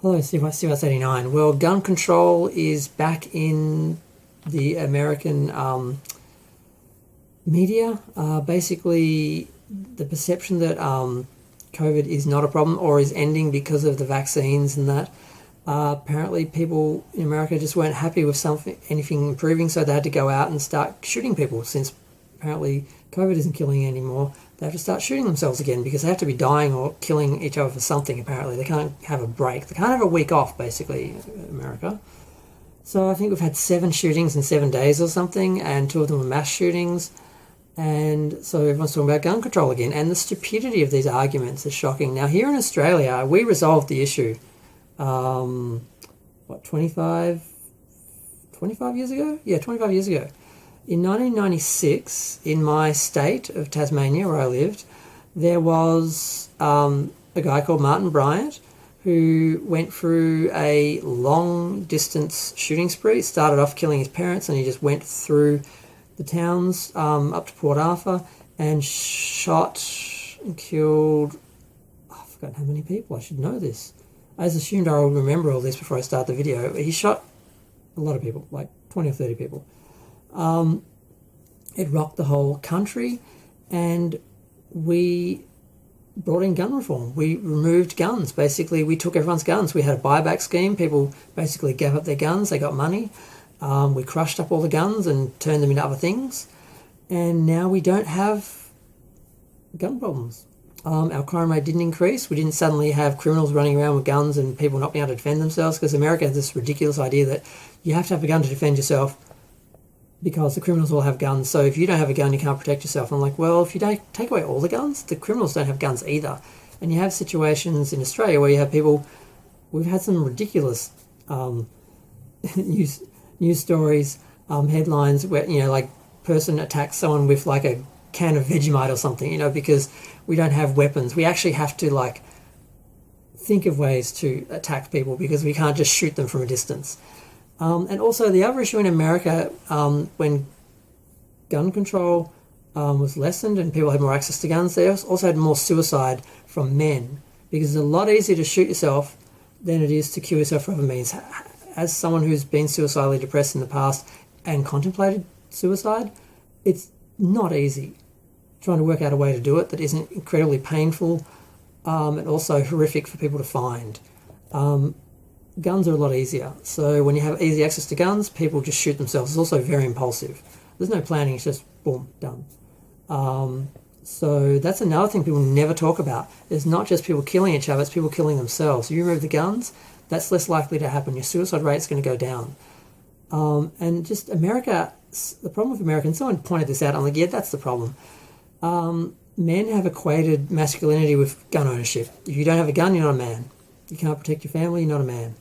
Hello, CYS 89. Well, gun control is back in the American media. Basically, the perception that COVID is not a problem or is ending because of the vaccines and that. Apparently, people in America just weren't happy with anything improving, so they had to go out and start shooting people. Since apparently COVID isn't killing anymore, they have to start shooting themselves again because they have to be dying or killing each other for something. Apparently, they can't have a break. They can't have a week off. Basically, America. So I think we've had 7 shootings in 7 days or something, and 2 of them were mass shootings. And so everyone's talking about gun control again, and the stupidity of these arguments is shocking. Now, here in Australia, we resolved the issue. 25 years ago? Yeah, 25 years ago. In 1996, in my state of Tasmania, where I lived, there was a guy called Martin Bryant who went through a long-distance shooting spree. He started off killing his parents, and he just went through the towns up to Port Arthur and shot and killed... I've forgotten how many people. I should know this. I just assumed I would remember all this before I start the video. He shot a lot of people, like 20 or 30 people. It rocked the whole country, and we brought in gun reform. We removed guns. Basically, we took everyone's guns. We had a buyback scheme. People basically gave up their guns. They got money. We crushed up all the guns and turned them into other things. And now we don't have gun problems. Our crime rate didn't increase. We didn't suddenly have criminals running around with guns and people not being able to defend themselves, because America has this ridiculous idea that you have to have a gun to defend yourself because the criminals all have guns. So if you don't have a gun, you can't protect yourself. I'm like, well, if you don't take away all the guns, the criminals don't have guns either. And you have situations in Australia where you have people... We've had some ridiculous news stories, headlines where, like, person attacks someone with like a can of Vegemite or something, because we don't have weapons. We actually have to like think of ways to attack people because we can't just shoot them from a distance. And also the other issue in America, when gun control was lessened and people had more access to guns, they also had more suicide from men, because it's a lot easier to shoot yourself than it is to kill yourself for other means. As someone who's been suicidally depressed in the past and contemplated suicide, it's not easy trying to work out a way to do it that isn't incredibly painful and also horrific for people to find. Guns are a lot easier. So when you have easy access to guns, people just shoot themselves. It's also very impulsive. There's no planning, it's just boom, done. So that's another thing people never talk about. It's not just people killing each other, it's people killing themselves. You remove the guns, that's less likely to happen. Your suicide rate's going to go down. And just America, the problem with America, and someone pointed this out, I'm like, yeah, that's the problem. Men have equated masculinity with gun ownership. If you don't have a gun, you're not a man. You can't protect your family, you're not a man.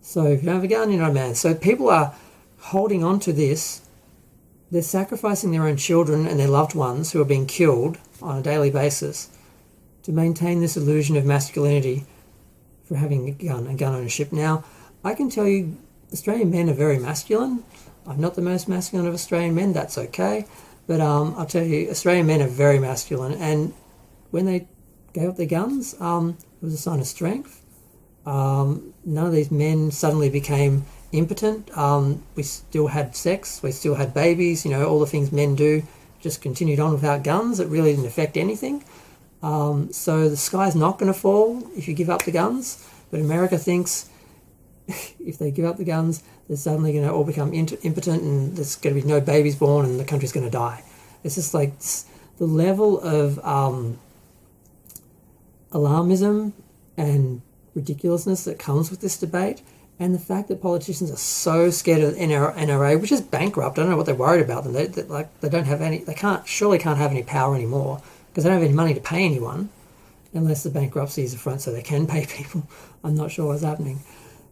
So if you don't have a gun, you're not a man. So people are holding on to this. They're sacrificing their own children and their loved ones who are being killed on a daily basis to maintain this illusion of masculinity for having a gun and gun ownership. Now, I can tell you, Australian men are very masculine. I'm not the most masculine of Australian men, that's okay. But I'll tell you, Australian men are very masculine, and when they gave up their guns, it was a sign of strength. None of these men suddenly became impotent. We still had sex, we still had babies, all the things men do just continued on without guns. It really didn't affect anything. So the sky's not going to fall if you give up the guns, but America thinks if they give up the guns, they're suddenly going to all become impotent and there's going to be no babies born and the country's going to die. It's just like the level of alarmism and ridiculousness that comes with this debate, and the fact that politicians are so scared of the NRA, which is bankrupt. I don't know what they're worried about them. They don't have any. They can't have any power anymore because they don't have any money to pay anyone, unless the bankruptcy is a front so they can pay people. I'm not sure what's happening.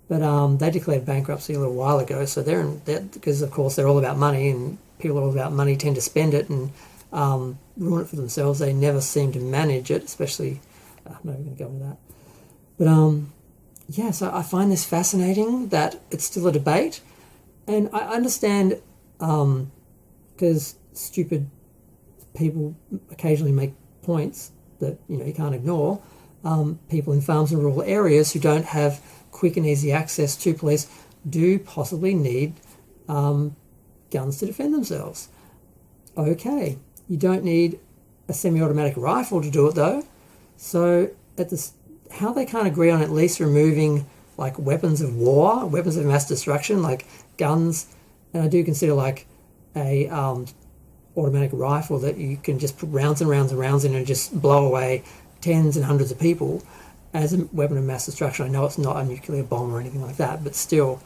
But they declared bankruptcy a little while ago, so they're because of course they're all about money, and people all about money tend to spend it and ruin it for themselves. They never seem to manage it, especially. I'm not even going to go into that. But so I find this fascinating that it's still a debate, and I understand because stupid people occasionally make points that you can't ignore. People in farms and rural areas who don't have quick and easy access to police do possibly need guns to defend themselves. Okay, you don't need a semi-automatic rifle to do it though. So how they can't agree on at least removing like weapons of war, weapons of mass destruction, like guns, and I do consider like a automatic rifle that you can just put rounds and rounds and rounds in and just blow away tens and hundreds of people as a weapon of mass destruction. I know it's not a nuclear bomb or anything like that, but still,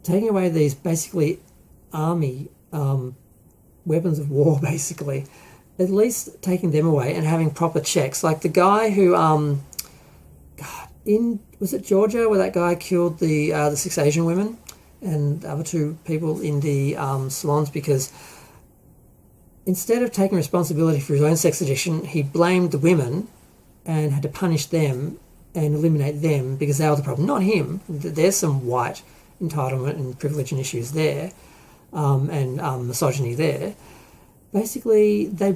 taking away these basically army weapons of war, basically, at least taking them away and having proper checks. Like the guy who, was it Georgia, where that guy killed the 6 Asian women and the other 2 people in the salons because instead of taking responsibility for his own sex addiction, he blamed the women and had to punish them and eliminate them because they were the problem, not him. There's some white entitlement and privilege and issues there, and misogyny there. Basically, they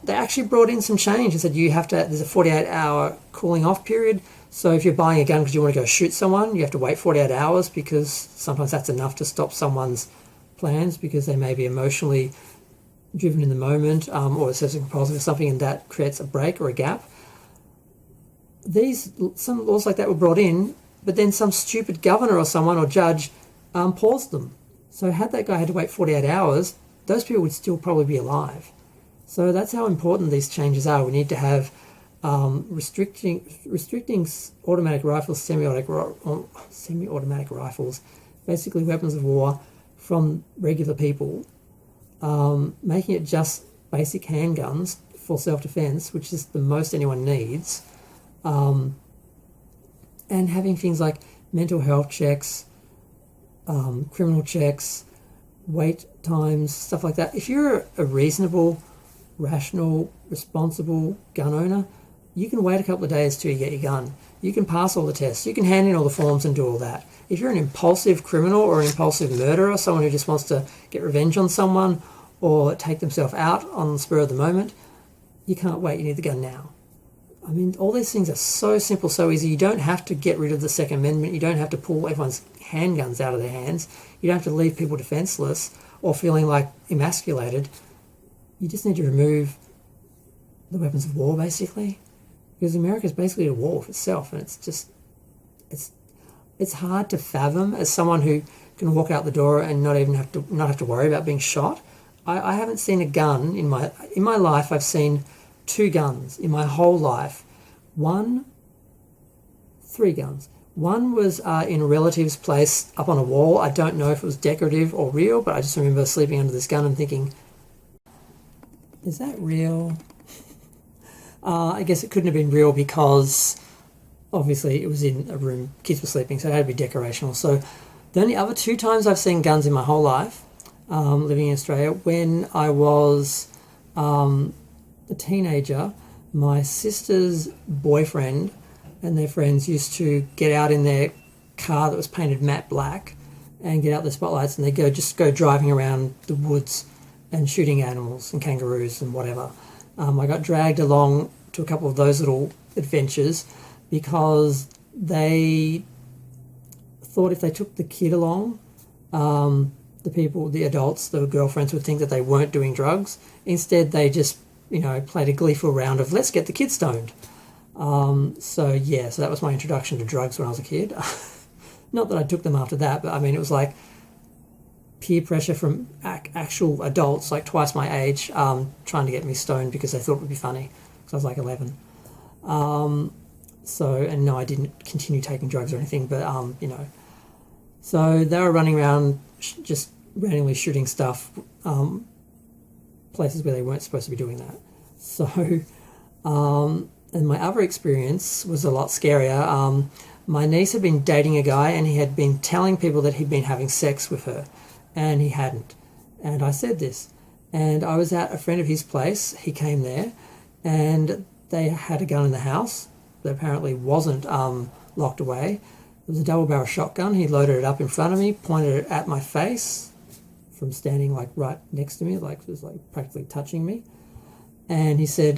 actually brought in some change and said there's a 48-hour cooling off period. So if you're buying a gun because you want to go shoot someone, you have to wait 48 hours because sometimes that's enough to stop someone's plans because they may be emotionally driven in the moment, or obsessive compulsive or something, and that creates a break or a gap. Some laws like that were brought in, but then some stupid governor or someone or judge paused them. So had that guy had to wait 48 hours, those people would still probably be alive. So that's how important these changes are. We need to have restricting automatic rifles, semi-automatic rifles, basically weapons of war, from regular people, making it just basic handguns for self-defense, which is the most anyone needs, and having things like mental health checks, criminal checks, wait times, stuff like that. If you're a reasonable, rational, responsible gun owner, you can wait a couple of days till you get your gun. You can pass all the tests. You can hand in all the forms and do all that. If you're an impulsive criminal or an impulsive murderer, someone who just wants to get revenge on someone or take themselves out on the spur of the moment, you can't wait. You need the gun now. I mean, all these things are so simple, so easy. You don't have to get rid of the Second Amendment. You don't have to pull everyone's handguns out of their hands. You don't have to leave people defenseless or feeling like emasculated. You just need to remove the weapons of war, basically. Because America is basically a war with itself, and it's hard to fathom as someone who can walk out the door and not have to worry about being shot. I haven't seen a gun in my life. I've seen 2 guns in my whole life. 3 guns. One was in a relative's place up on a wall. I don't know if it was decorative or real, but I just remember sleeping under this gun and thinking, is that real? I guess it couldn't have been real because obviously it was in a room, kids were sleeping, so it had to be decorational. So the only other 2 times I've seen guns in my whole life, living in Australia, when I was a teenager, my sister's boyfriend and their friends used to get out in their car that was painted matte black and get out the spotlights, and they just go driving around the woods and shooting animals and kangaroos and whatever. I got dragged along to a couple of those little adventures because they thought if they took the kid along, the adults, the girlfriends would think that they weren't doing drugs. Instead, they just, played a gleeful round of let's get the kid stoned. So that was my introduction to drugs when I was a kid. Not that I took them after that, but I mean, it was like peer pressure from actual adults, like twice my age, trying to get me stoned because they thought it would be funny, because I was like 11. And no, I didn't continue taking drugs or anything, but, So they were running around just randomly shooting stuff, places where they weren't supposed to be doing that. So, and my other experience was a lot scarier. My niece had been dating a guy and he had been telling people that he'd been having sex with her, and he hadn't. And I said this. And I was at a friend of his place. He came there and they had a gun in the house that apparently wasn't locked away. It was a double-barrel shotgun. He loaded it up in front of me, pointed it at my face from standing like right next to me, like it was like practically touching me. And he said,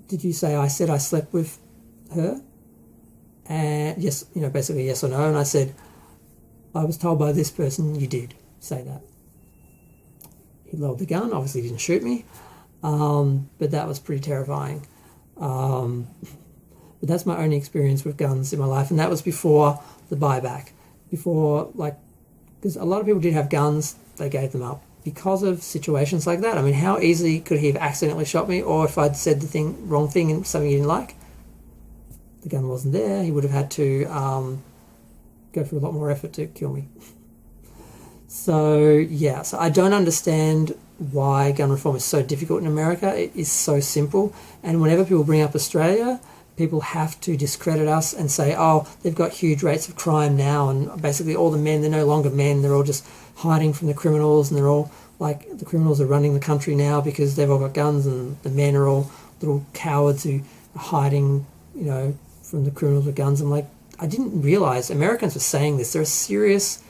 did you say I said I slept with her? And yes, basically yes or no. And I said, I was told by this person you did say that. He lowered the gun, obviously didn't shoot me, but that was pretty terrifying. But that's my only experience with guns in my life, and that was before the buyback. Before, because a lot of people did have guns, they gave them up because of situations like that. I mean, how easily could he have accidentally shot me, or if I'd said the wrong thing and something he didn't like? The gun wasn't there. He would have had to go through a lot more effort to kill me. So I don't understand why gun reform is so difficult in America. It is so simple, and whenever people bring up Australia, people have to discredit us and say, oh, they've got huge rates of crime now, and basically all the men, they're no longer men, they're all just hiding from the criminals, and they're all the criminals are running the country now because they've all got guns, and the men are all little cowards who are hiding, from the criminals with guns. I'm like, I didn't realize Americans were saying this. There are serious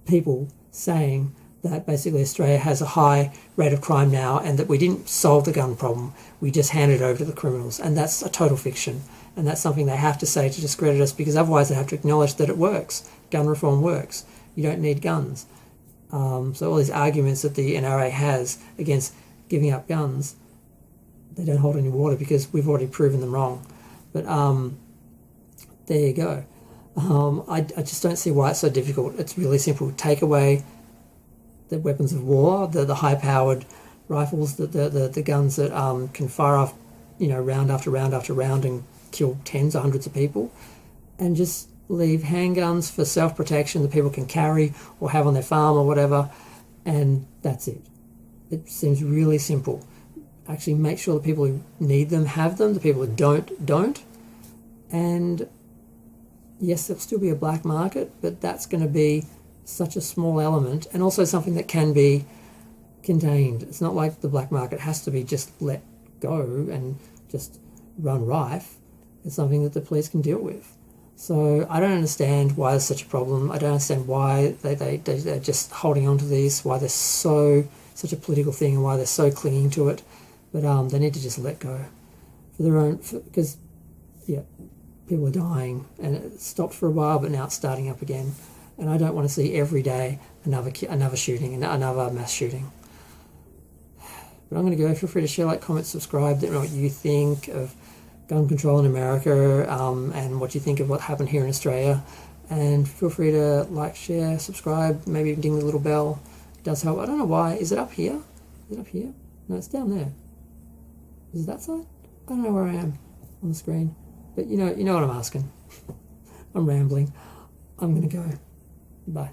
people saying that basically Australia has a high rate of crime now and that we didn't solve the gun problem, we just handed it over to the criminals. And that's a total fiction. And that's something they have to say to discredit us, because otherwise they have to acknowledge that it works. Gun reform works. You don't need guns. So all these arguments that the NRA has against giving up guns, they don't hold any water because we've already proven them wrong. But there you go. I just don't see why it's so difficult. It's really simple. Take away the weapons of war, the high-powered rifles, the guns that can fire off, round after round after round and kill tens or hundreds of people, and just leave handguns for self-protection that people can carry or have on their farm or whatever, and that's it. It seems really simple. Actually make sure the people who need them have them, the people who don't. And yes, there'll still be a black market, but that's going to be such a small element, and also something that can be contained. It's not like the black market has to be just let go and just run rife. It's something that the police can deal with. So I don't understand why there's such a problem. I don't understand why they're just holding on to these, why they're such a political thing, and why they're so clinging to it. But they need to just let go for their own, because people are dying, and it stopped for a while, but now it's starting up again. And I don't want to see every day another shooting, another mass shooting. But I'm going to go. Feel free to share, comment, subscribe. Let me know what you think of gun control in America, and what you think of what happened here in Australia. And feel free to share, subscribe, maybe even ding the little bell. It does help. I don't know why. Is it up here? Is it up here? No, it's down there. Is it that side? I don't know where I am on the screen. But you know what I'm asking. I'm rambling. I'm going to go. Bye.